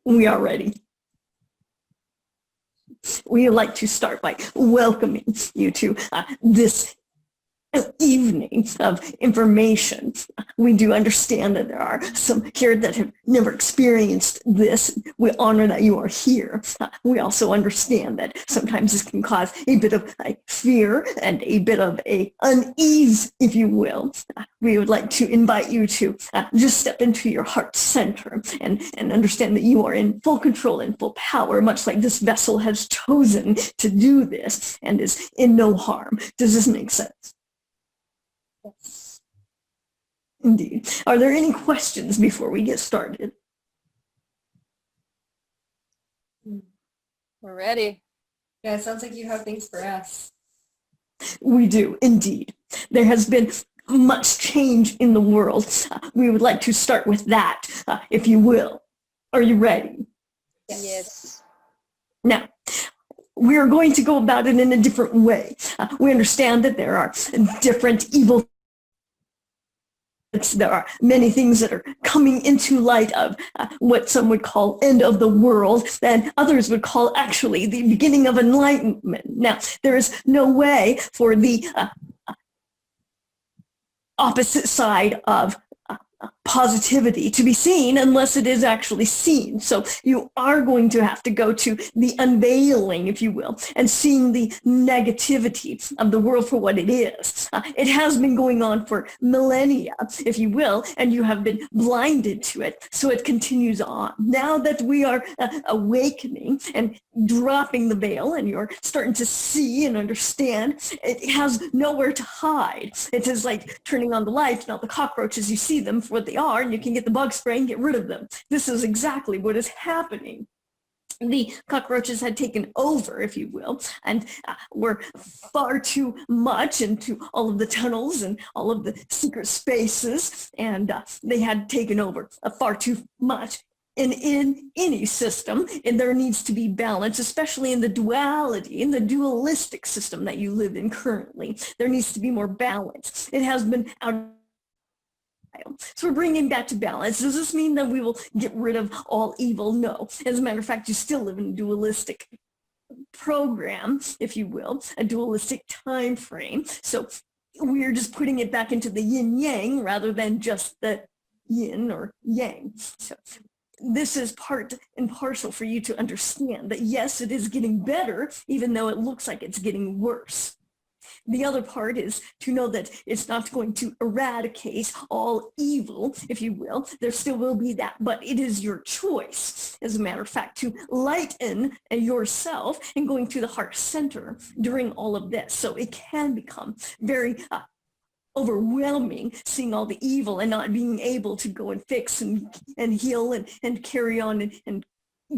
We are ready. We would like to start by welcoming you to this evening of information. We do understand that there are some here that have never experienced this. We honor that you are here. We also understand that sometimes this can cause a bit of fear and a bit of a unease, if you will. We would like to invite you to just step into your heart center and understand that you are in full control and full power, much like this vessel has chosen to do this and is in no harm. Does this make sense? Yes. Indeed. Are there any questions before we get started? We're ready. Yeah, it sounds like you have things for us. We do, indeed. There has been much change in the world. We would like to start with that, if you will. Are you ready? Yes. Now, we are going to go about it in a different way. We understand that there are different evil. There are many things that are coming into light of what some would call end of the world, and others would call actually the beginning of enlightenment. Now, there is no way for the opposite side of positivity to be seen unless it is actually seen. So you are going to have to go to the unveiling, if you will, and seeing the negativity of the world for what it is. It has been going on for millennia, if you will, and you have been blinded to it. So it continues on. Now that we are awakening and dropping the veil and you're starting to see and understand, it has nowhere to hide. It is like turning on the lights, not the cockroaches, you see them for what they are, and you can get the bug spray and get rid of them. This is exactly what is happening. The cockroaches had taken over, if you will, and were far too much into all of the tunnels and all of the secret spaces, and they had taken over far too much. And in any system, and there needs to be balance, especially in the duality, in the dualistic system that you live in currently. There needs to be more balance. It has been out. So we're bringing back to balance. Does this mean that we will get rid of all evil? No. As a matter of fact, you still live in a dualistic program, if you will, a dualistic time frame. So we're just putting it back into the yin yang rather than just the yin or yang. So this is part and parcel for you to understand that yes, it is getting better, even though it looks like it's getting worse. The other part is to know that it's not going to eradicate all evil, if you will. There still will be that, but it is your choice, as a matter of fact, to lighten yourself and going to the heart center during all of this. So it can become very overwhelming, seeing all the evil and not being able to go and fix and heal and carry on and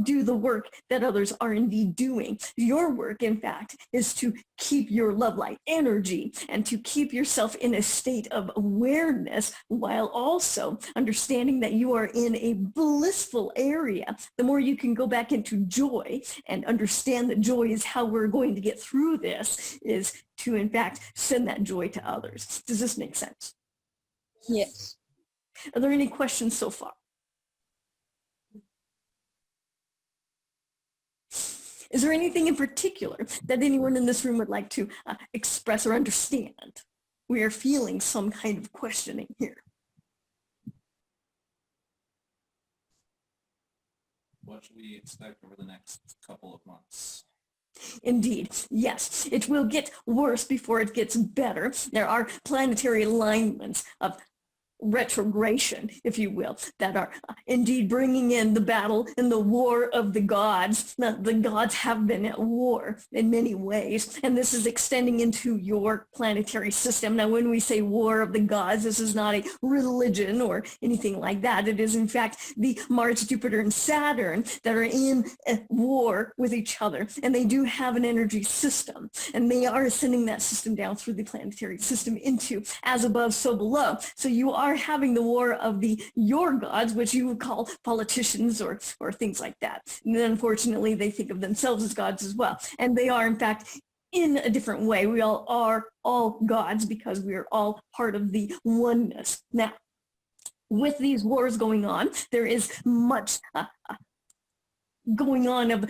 do the work that others are indeed doing. Your work, in fact, is to keep your love light energy and to keep yourself in a state of awareness while also understanding that you are in a blissful area. The more you can go back into joy and understand that joy is how we're going to get through this, is to, in fact, send that joy to others. Does this make sense? Yes. Are there any questions so far? Is there anything in particular that anyone in this room would like to express or understand? We are feeling some kind of questioning here. What should we expect over the next couple of months? Indeed, yes. It will get worse before it gets better. There are planetary alignments of retrogression, if you will, that are indeed bringing in the battle and the war of the gods. Now, the gods have been at war in many ways, and this is extending into your planetary system. Now, when we say war of the gods, this is not a religion or anything like that. It is, in fact, the Mars, Jupiter, and Saturn that are in a war with each other, and they do have an energy system, and they are sending that system down through the planetary system into as above, so below. So you are having the war of your gods, which you would call politicians or things like that. And then unfortunately, they think of themselves as gods as well. And they are, in fact, in a different way. We all are all gods because we are all part of the oneness. Now, with these wars going on, there is much going on of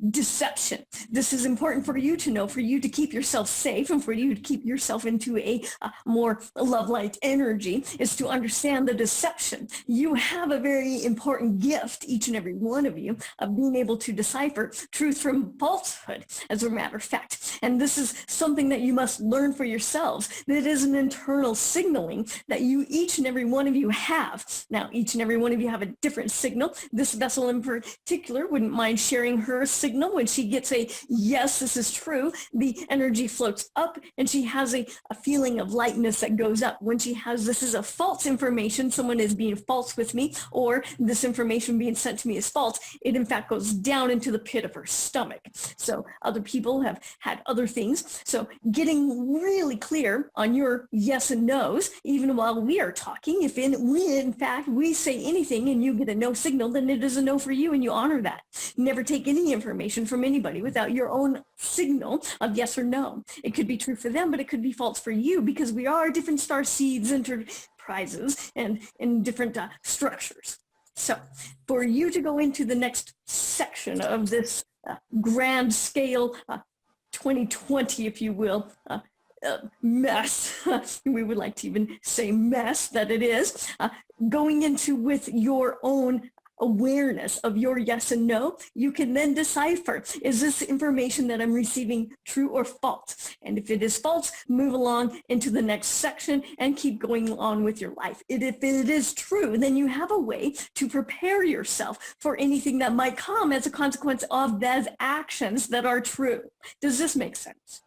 deception. This is important for you to know, for you to keep yourself safe and for you to keep yourself into a more love light energy, is to understand the deception. You have a very important gift, each and every one of you, of being able to decipher truth from falsehood, as a matter of fact. And this is something that you must learn for yourselves. That is an internal signaling that you, each and every one of you have. Now, each and every one of you have a different signal. This vessel in particular wouldn't mind sharing her signal. When she gets a yes, this is true, the energy floats up and she has a feeling of lightness that goes up. When she has this is a false information, someone is being false with me, or this information being sent to me is false, it in fact goes down into the pit of her stomach. So other people have had other things. So getting really clear on your yes and no's, even while we are talking, if in fact we say anything and you get a no signal, then it is a no for you and you honor that. Never take any information from anybody without your own signal of yes or no. It could be true for them, but it could be false for you, because we are different star seeds, enterprises, and in different structures. So for you to go into the next section of this grand scale 2020, if you will, mess, we would like to even say mess that it is, going into with your own awareness of your yes and no, you can then decipher, is this information that I'm receiving true or false? And if it is false, move along into the next section and keep going on with your life. If it is true, then you have a way to prepare yourself for anything that might come as a consequence of those actions that are true. Does this make sense?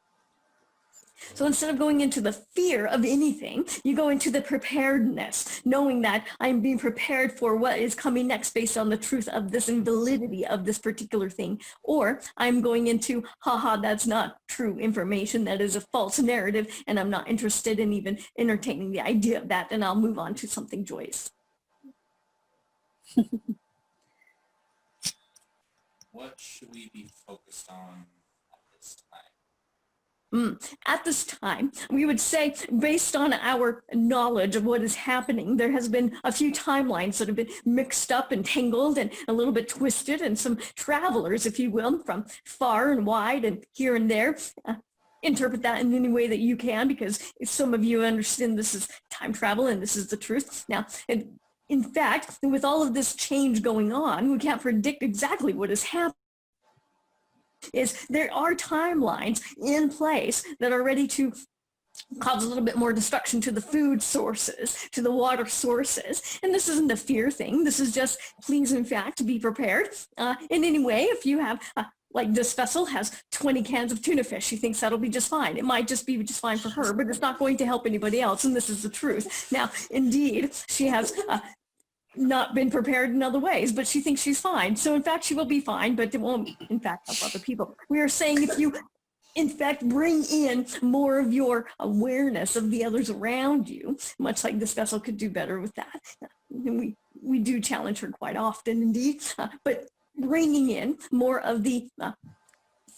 So instead of going into the fear of anything, you go into the preparedness, knowing that I'm being prepared for what is coming next based on the truth of this and validity of this particular thing. Or I'm going into, haha, that's not true information, that is a false narrative, and I'm not interested in even entertaining the idea of that, and I'll move on to something joyous. What should we be focused on at this time? At this time, we would say, based on our knowledge of what is happening, there has been a few timelines that have been mixed up and tangled and a little bit twisted, and some travelers, if you will, from far and wide and here and there, interpret that in any way that you can, because some of you understand this is time travel and this is the truth. Now, in fact, with all of this change going on, we can't predict exactly what is happening. Is there are timelines in place that are ready to cause a little bit more destruction to the food sources, to the water sources. And this isn't a fear thing. This is just, please, in fact, be prepared. In any way, if you have, like this vessel has 20 cans of tuna fish, she thinks that'll be just fine. It might just be just fine for her, but it's not going to help anybody else. And this is the truth. Now, indeed, she has not been prepared in other ways, but she thinks she's fine. So in fact, she will be fine, but it won't, in fact, help other people. We are saying if you, in fact, bring in more of your awareness of the others around you, much like this vessel could do better with that. And we do challenge her quite often, indeed, but bringing in more of the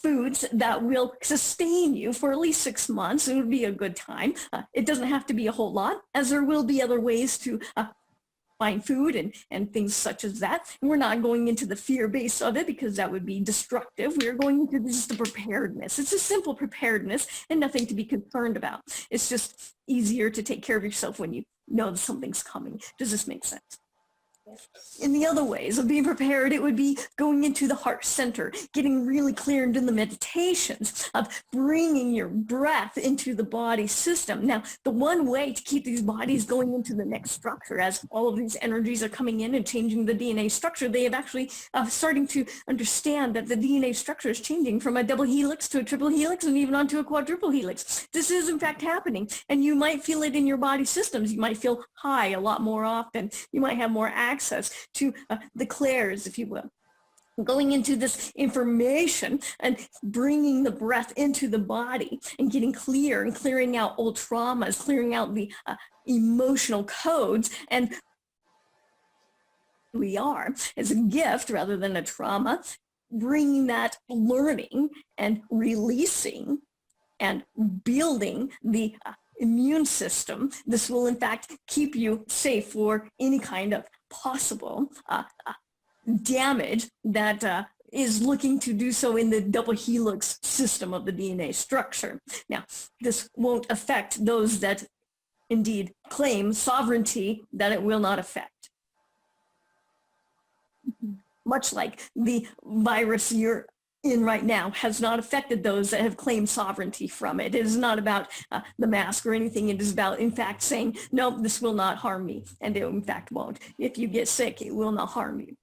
foods that will sustain you for at least 6 months, it would be a good time. It doesn't have to be a whole lot, as there will be other ways to find food and things such as that. And we're not going into the fear base of it, because that would be destructive. We're going into just the preparedness. It's a simple preparedness and nothing to be concerned about. It's just easier to take care of yourself when you know that something's coming. Does this make sense? In the other ways of being prepared, it would be going into the heart center, getting really clear into the meditations of bringing your breath into the body system. Now, the one way to keep these bodies going into the next structure, as all of these energies are coming in and changing the DNA structure, they have actually starting to understand that the DNA structure is changing from a double helix to a triple helix and even onto a quadruple helix. This is in fact happening, and you might feel it in your body systems. You might feel high a lot more often. You might have more access to the clairs, if you will. Going into this information and bringing the breath into the body and getting clear and clearing out old traumas, clearing out the emotional codes, and we are as a gift rather than a trauma, bringing that learning and releasing and building the immune system. This will in fact keep you safe for any kind of possible damage that is looking to do so in the double helix system of the DNA structure. Now, this won't affect those that indeed claim sovereignty that it will not affect. Much like the virus you're in right now has not affected those that have claimed sovereignty from it. It is not about the mask or anything. It is about, in fact, saying, no, this will not harm me. And it, in fact, won't. If you get sick, it will not harm you.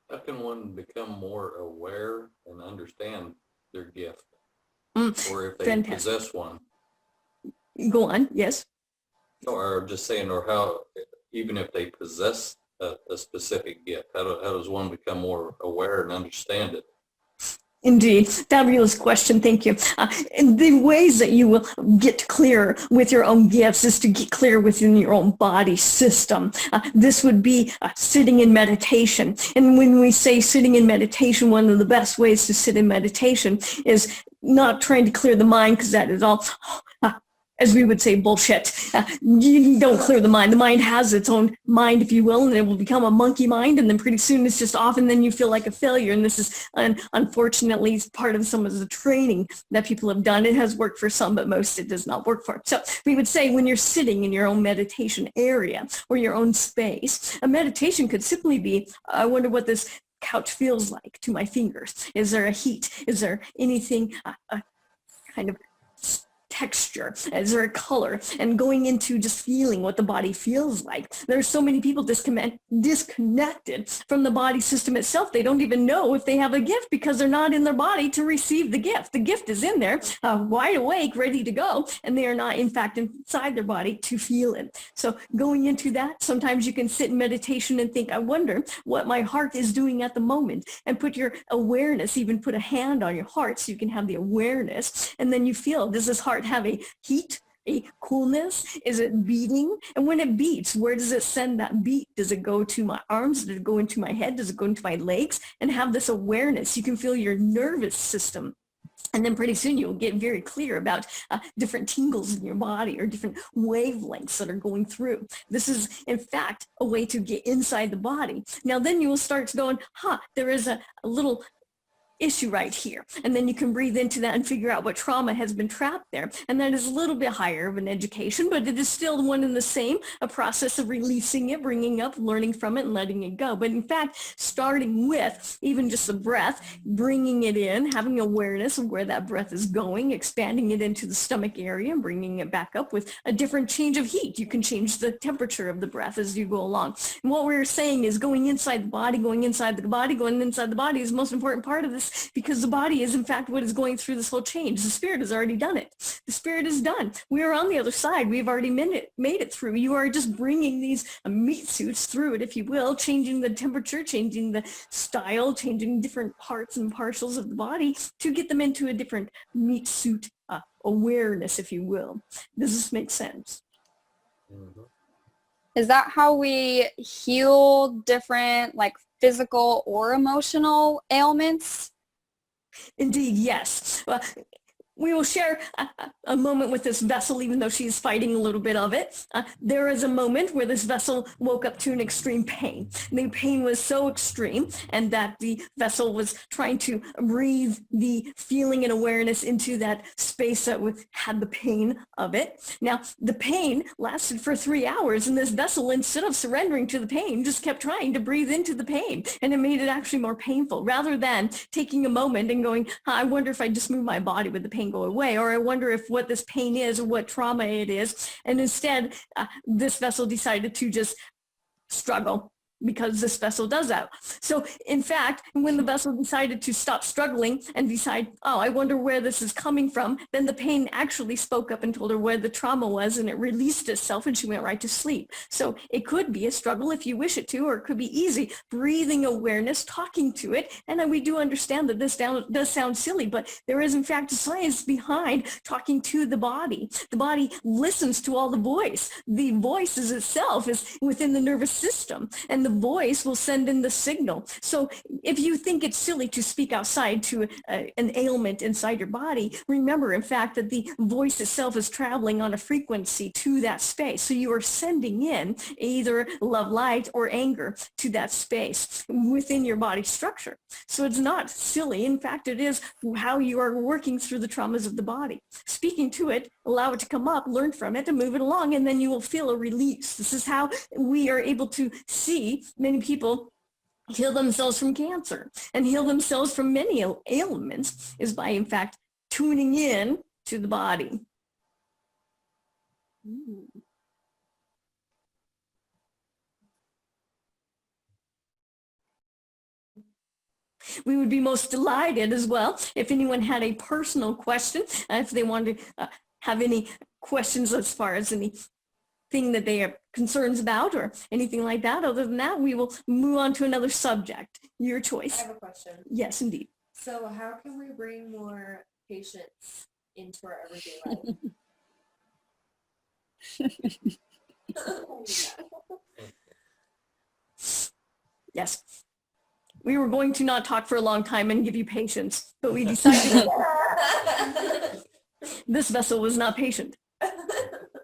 How can one become more aware and understand their gift? Or if they Fantastic. possess one? Go on, yes. Or just saying, or how, even if they possess a specific gift, how does one become more aware and understand it? Indeed, fabulous question. Thank you. And the ways that you will get clear with your own gifts is to get clear within your own body system. This would be sitting in meditation. And when we say sitting in meditation, one of the best ways to sit in meditation is not trying to clear the mind, because that is all, as we would say, bullshit. You don't clear the mind. The mind has its own mind, if you will, and it will become a monkey mind, and then pretty soon it's just off, and then you feel like a failure. And this is, unfortunately, part of some of the training that people have done. It has worked for some, but most it does not work for. So we would say when you're sitting in your own meditation area or your own space, a meditation could simply be, I wonder what this couch feels like to my fingers. Is there a heat? Is there anything kind of texture? Is there a color? And going into just feeling what the body feels like. There's so many people disconnected from the body system itself. They don't even know if they have a gift because they're not in their body to receive the gift. The gift is in there, wide awake, ready to go, and they are not, in fact, inside their body to feel it. So going into that, sometimes you can sit in meditation and think, I wonder what my heart is doing at the moment, and put your awareness, even put a hand on your heart so you can have the awareness, and then you feel, does this heart have a heat, a coolness? Is it beating? And when it beats, where does it send that beat? Does it go to my arms? Does it go into my head? Does it go into my legs? And have this awareness. You can feel your nervous system. And then pretty soon you'll get very clear about different tingles in your body or different wavelengths that are going through. This is, in fact, a way to get inside the body. Now then you will start going, there is a little issue right here. And then you can breathe into that and figure out what trauma has been trapped there. And that is a little bit higher of an education, but it is still one and the same, a process of releasing it, bringing up, learning from it, and letting it go. But in fact, starting with even just the breath, bringing it in, having awareness of where that breath is going, expanding it into the stomach area and bringing it back up with a different change of heat. You can change the temperature of the breath as you go along. And what we're saying is going inside the body, going inside the body, going inside the body is the most important part of this, because the body is in fact what is going through this whole change. The spirit has already done it. The spirit is done. We are on the other side. We've already made it through. You are just bringing these meat suits through it, if you will, changing the temperature, changing the style, changing different parts and partials of the body to get them into a different meat suit awareness, if you will. Does this make sense? Mm-hmm. Is that how we heal different, like, physical or emotional ailments? Indeed, yes. We will share a moment with this vessel, even though she's fighting a little bit of it. There is a moment where this vessel woke up to an extreme pain. The pain was so extreme, and that the vessel was trying to breathe the feeling and awareness into that space that had the pain of it. Now, the pain lasted for 3 hours, and this vessel, instead of surrendering to the pain, just kept trying to breathe into the pain, and it made it actually more painful, rather than taking a moment and going, I wonder if I just move my body with the pain go away, or I wonder if what this pain is or what trauma it is. And instead, this vessel decided to just struggle, because this vessel does that. So in fact, when the vessel decided to stop struggling and decide, I wonder where this is coming from, then the pain actually spoke up and told her where the trauma was, and it released itself, and she went right to sleep. So it could be a struggle if you wish it to, or it could be easy. Breathing awareness, talking to it. And we do understand that this does sound silly, but there is in fact a science behind talking to the body. The body listens to all the voice. The voice is itself is within the nervous system, and the voice will send in the signal. So if you think it's silly to speak outside to an ailment inside your body, remember, in fact, that the voice itself is traveling on a frequency to that space. So you are sending in either love, light, or anger to that space within your body structure. So it's not silly. In fact, it is how you are working through the traumas of the body. Speaking to it, allow it to come up, learn from it, and move it along, and then you will feel a release. This is how we are able to see many people heal themselves from cancer and heal themselves from many ailments, is by, in fact, tuning in to the body. We would be most delighted as well if anyone had a personal question, if they wanted to have any questions as far as anything that they have concerns about or anything like that. Other than that, we will move on to another subject. Your I choice. have a question. Yes, indeed. So how can we bring more patience into our everyday life? Oh, yeah. Yes. We were going to not talk for a long time and give you patience, but we decided this vessel was not patient.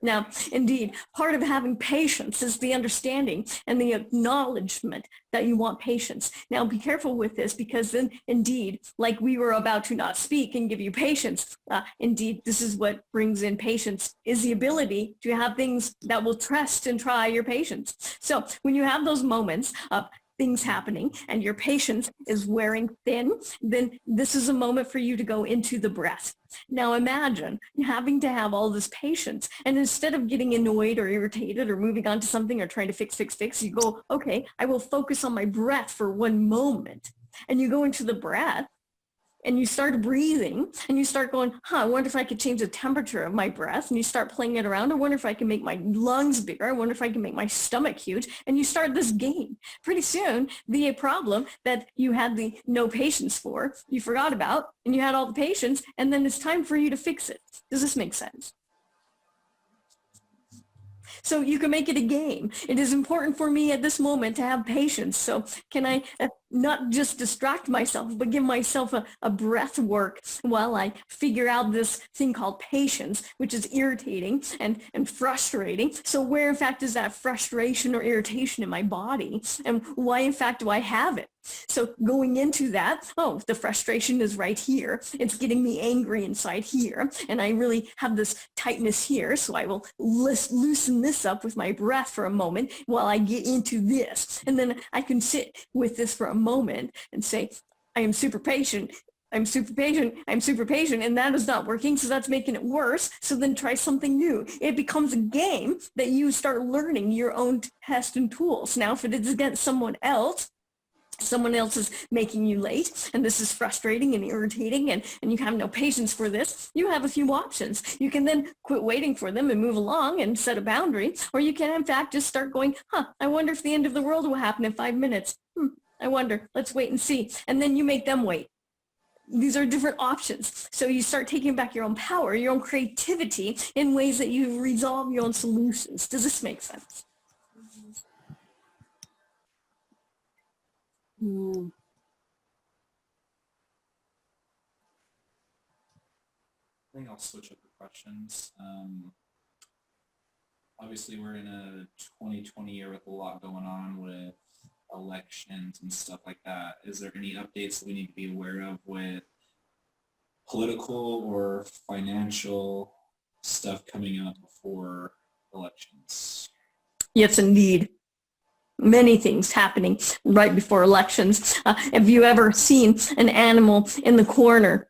Now, indeed, part of having patience is the understanding and the acknowledgement that you want patience. Now, be careful with this, because then, indeed, like we were about to not speak and give you patience, indeed, this is what brings in patience, is the ability to have things that will test and try your patience. So when you have those moments of things happening and your patience is wearing thin, then this is a moment for you to go into the breath. Now imagine having to have all this patience, and instead of getting annoyed or irritated or moving on to something or trying to fix, you go, okay, I will focus on my breath for one moment. And you go into the breath and you start breathing and you start going, I wonder if I could change the temperature of my breath. And you start playing it around. I wonder if I can make my lungs bigger. I wonder if I can make my stomach huge. And you start this game. Pretty soon, the problem that you had the no patience for, you forgot about, and you had all the patience, and then it's time for you to fix it. Does this make sense? So you can make it a game. It is important for me at this moment to have patience. So can I not just distract myself, but give myself a breath work while I figure out this thing called patience, which is irritating and frustrating. So where in fact is that frustration or irritation in my body, and why in fact do I have it? So going into that, oh, the frustration is right here. It's getting me angry inside here. And I really have this tightness here. So I will loosen this up with my breath for a moment while I get into this. And then I can sit with this for a moment and say, I am super patient. I'm super patient. I'm super patient. And that is not working. So that's making it worse. So then try something new. It becomes a game that you start learning your own tests and tools. Now, if it is against someone else is making you late, and this is frustrating and irritating, and you have no patience for this, you have a few options. You can then quit waiting for them and move along and set a boundary, or you can in fact just start going, I wonder if the end of the world will happen in 5 minutes. I wonder, let's wait and see. And then you make them wait. These are different options. So you start taking back your own power, your own creativity in ways that you resolve your own solutions. Does this make sense? I think I'll switch up the questions. Obviously, we're in a 2020 year with a lot going on with elections and stuff like that. Is there any updates that we need to be aware of with political or financial stuff coming up before elections? Yes, indeed. Many things happening right before elections. Have you ever seen an animal in the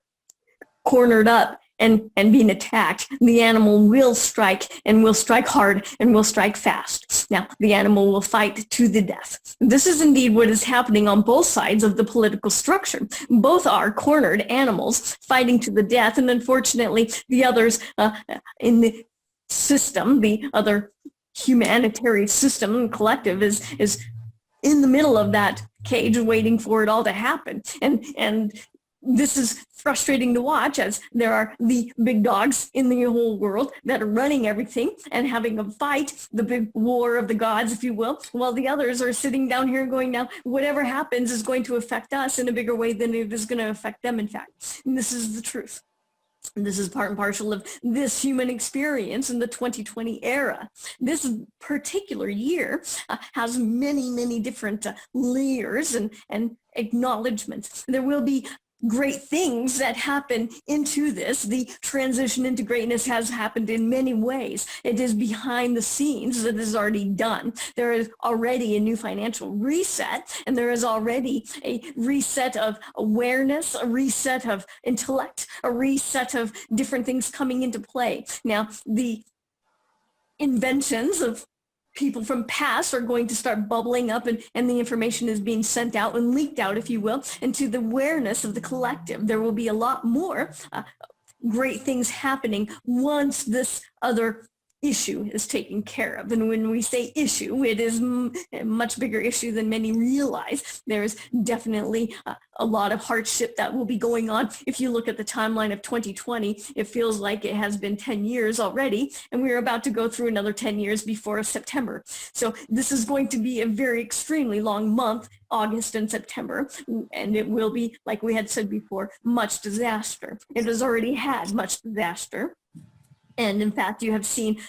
cornered up and being attacked? The animal will strike, and will strike hard, and will strike fast. Now, the animal will fight to the death. This is indeed what is happening on both sides of the political structure. Both are cornered animals fighting to the death, and unfortunately, the others in the system, the other humanitarian system collective is in the middle of that cage waiting for it all to happen. And this is frustrating to watch as there are the big dogs in the whole world that are running everything and having a fight, the big war of the gods, if you will, while the others are sitting down here going, now, whatever happens is going to affect us in a bigger way than it is going to affect them, in fact. And this is the truth. This is part and parcel of this human experience in the 2020 era. This particular year has many, many different layers and acknowledgments. There will be great things that happen into this. The transition into greatness has happened in many ways. It is behind the scenes that is already done. There is already a new financial reset, and there is already a reset of awareness, a reset of intellect, a reset of different things coming into play. Now, the inventions of people from past are going to start bubbling up, and the information is being sent out and leaked out, if you will, into the awareness of the collective. There will be a lot more great things happening once this other issue is taken care of. And when we say issue, it is a much bigger issue than many realize. There's definitely a lot of hardship that will be going on. If you look at the timeline of 2020, it feels like it has been 10 years already, and we're about to go through another 10 years before September. So this is going to be a very extremely long month, August and September, and it will be, like we had said before, much disaster. It has already had much disaster. And in fact, you have seen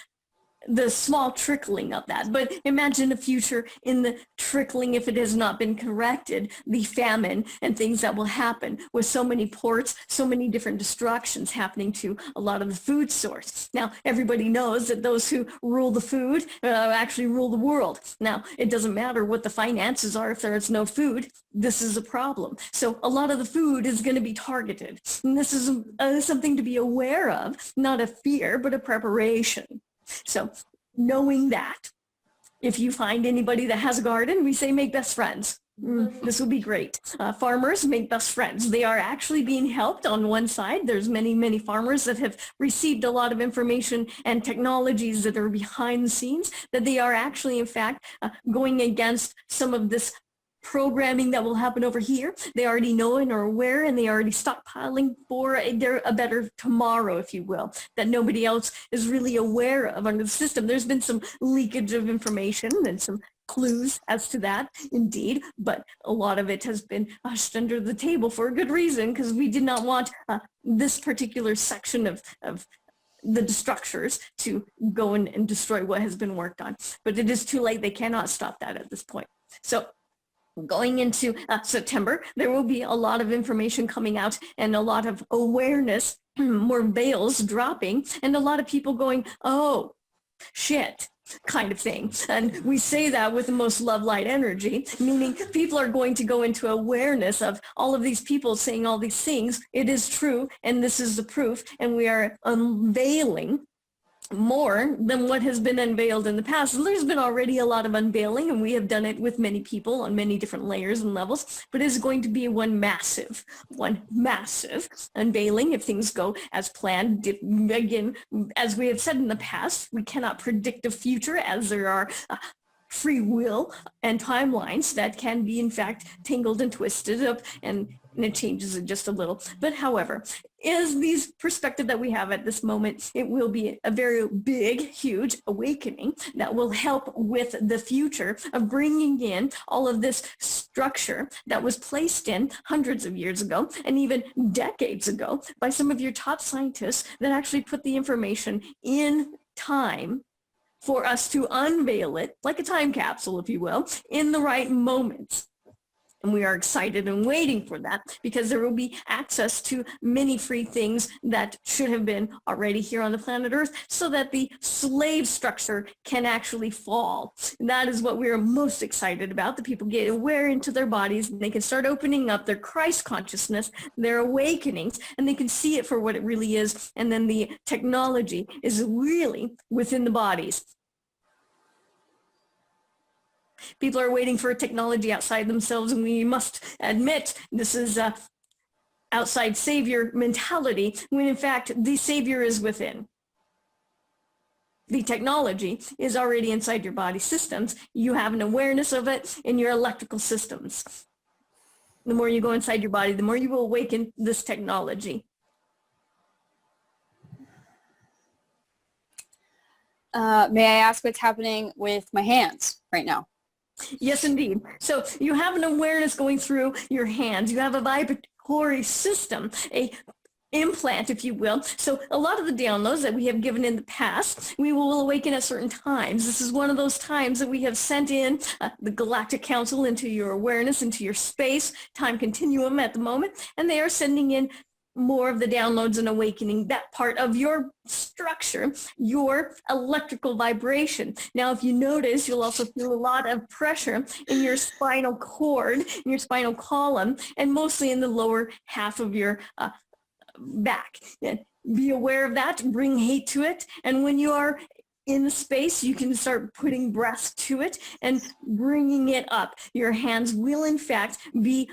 the small trickling of that. But imagine a future in the trickling, if it has not been corrected, the famine and things that will happen with so many ports, so many different destructions happening to a lot of the food source. Now, everybody knows that those who rule the food actually rule the world. Now, it doesn't matter what the finances are if there is no food. This is a problem. So a lot of the food is going to be targeted. And this is something to be aware of, not a fear, but a preparation. So knowing that, if you find anybody that has a garden, we say make best friends. This will be great. Farmers make best friends. They are actually being helped on one side. There's many, many farmers that have received a lot of information and technologies that are behind the scenes, that they are actually, in fact, going against some of this programming that will happen over here. They already know and are aware, and they already stockpiling for a better tomorrow, if you will, that nobody else is really aware of under the system. There's been some leakage of information and some clues as to that, indeed, but a lot of it has been hushed under the table for a good reason, because we did not want this particular section of the structures to go and destroy what has been worked on. But it is too late. They cannot stop that at this point. So going into September, there will be a lot of information coming out and a lot of awareness, more veils dropping, and a lot of people going, oh, shit, kind of thing. And we say that with the most love, light energy, meaning people are going to go into awareness of all of these people saying all these things. It is true, and this is the proof, and we are unveiling more than what has been unveiled in the past. And there's been already a lot of unveiling, and we have done it with many people on many different layers and levels, but it's going to be one massive unveiling if things go as planned. Again, as we have said in the past, we cannot predict the future, as there are free will and timelines that can be, in fact, tangled and twisted up, and it changes it just a little. But however, is these perspective that we have at this moment, it will be a very big, huge awakening that will help with the future of bringing in all of this structure that was placed in hundreds of years ago and even decades ago by some of your top scientists that actually put the information in time for us to unveil it, like a time capsule, if you will, in the right moments. And we are excited and waiting for that, because there will be access to many free things that should have been already here on the planet Earth, so that the slave structure can actually fall. And that is what we are most excited about. The people get aware into their bodies, and they can start opening up their Christ consciousness, their awakenings, and they can see it for what it really is. And then the technology is really within the bodies. People are waiting for a technology outside themselves, and we must admit this is outside savior mentality, when in fact the savior is within. The technology is already inside your body systems. You have an awareness of it in your electrical systems. the more you go inside your body, the more you will awaken this technology. May I ask what's happening with my hands right now? Yes, indeed. So you have an awareness going through your hands. You have a vibratory system, a implant, if you will. So a lot of the downloads that we have given in the past, we will awaken at certain times. This is one of those times that we have sent in the Galactic Council into your awareness, into your space, time continuum at the moment, and they are sending in more of the downloads and awakening that part of your structure, your electrical vibration. Now, if you notice, you'll also feel a lot of pressure in your spinal cord, in your spinal column, and mostly in the lower half of your back. Be aware of that, bring hate to it, and when you are in the space, you can start putting breath to it and bringing it up. Your hands will, in fact, be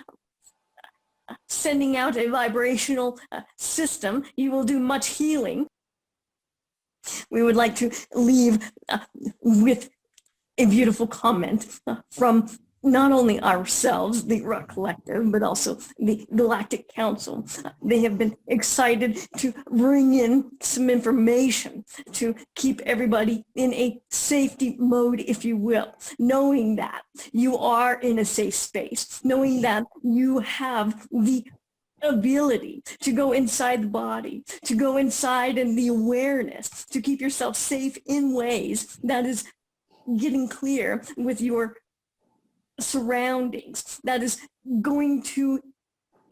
sending out a vibrational system. You will do much healing. We would like to leave with a beautiful comment from not only ourselves, the Rock Collective, but also the Galactic Council. They have been excited to bring in some information to keep everybody in a safety mode, if you will, knowing that you are in a safe space, knowing that you have the ability to go inside the body, to go inside in the awareness, to keep yourself safe in ways that is getting clear with your surroundings, that is going to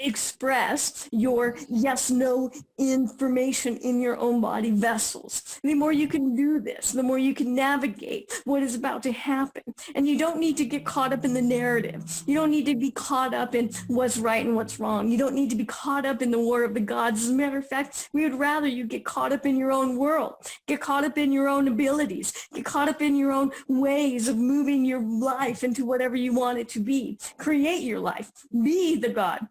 express your yes/no information in your own body vessels. The more you can do this, the more you can navigate what is about to happen. And you don't need to get caught up in the narrative. You don't need to be caught up in what's right and what's wrong. You don't need to be caught up in the war of the gods. As a matter of fact, we would rather you get caught up in your own world, get caught up in your own abilities, get caught up in your own ways of moving your life into whatever you want it to be. Create your life. Be the God.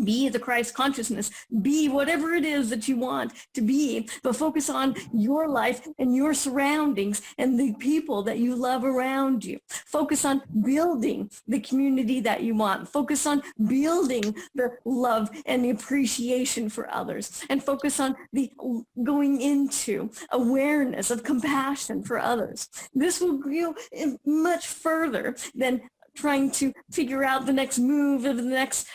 Be the Christ consciousness, be whatever it is that you want to be, but focus on your life and your surroundings and the people that you love around you. Focus on building the community that you want. Focus on building the love and the appreciation for others, and focus on the going into awareness of compassion for others. This will go much further than trying to figure out the next move of the next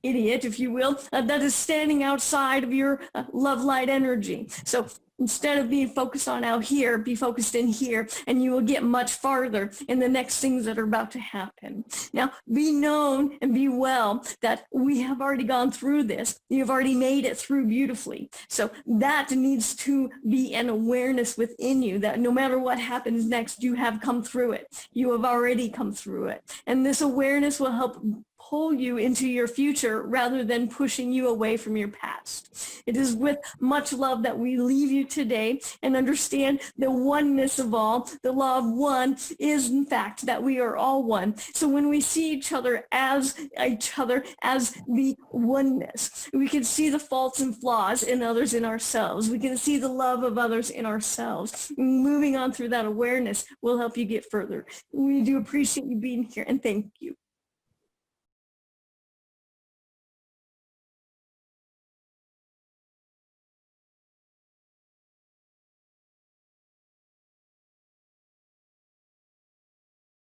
idiot, if you will, that is standing outside of your love light energy. So instead of being focused on out here, be focused in here, and you will get much farther in the next things that are about to happen. Now, be known and be well that we have already gone through this. You've already made it through beautifully. So that needs to be an awareness within you that no matter what happens next, you have come through it. You have already come through it. And this awareness will help pull you into your future rather than pushing you away from your past. It is with much love that we leave you today and understand the oneness of all. The law of one is in fact that we are all one. So when we see each other as the oneness, we can see the faults and flaws in others in ourselves. We can see the love of others in ourselves. Moving on through that awareness will help you get further. We do appreciate you being here, and thank you.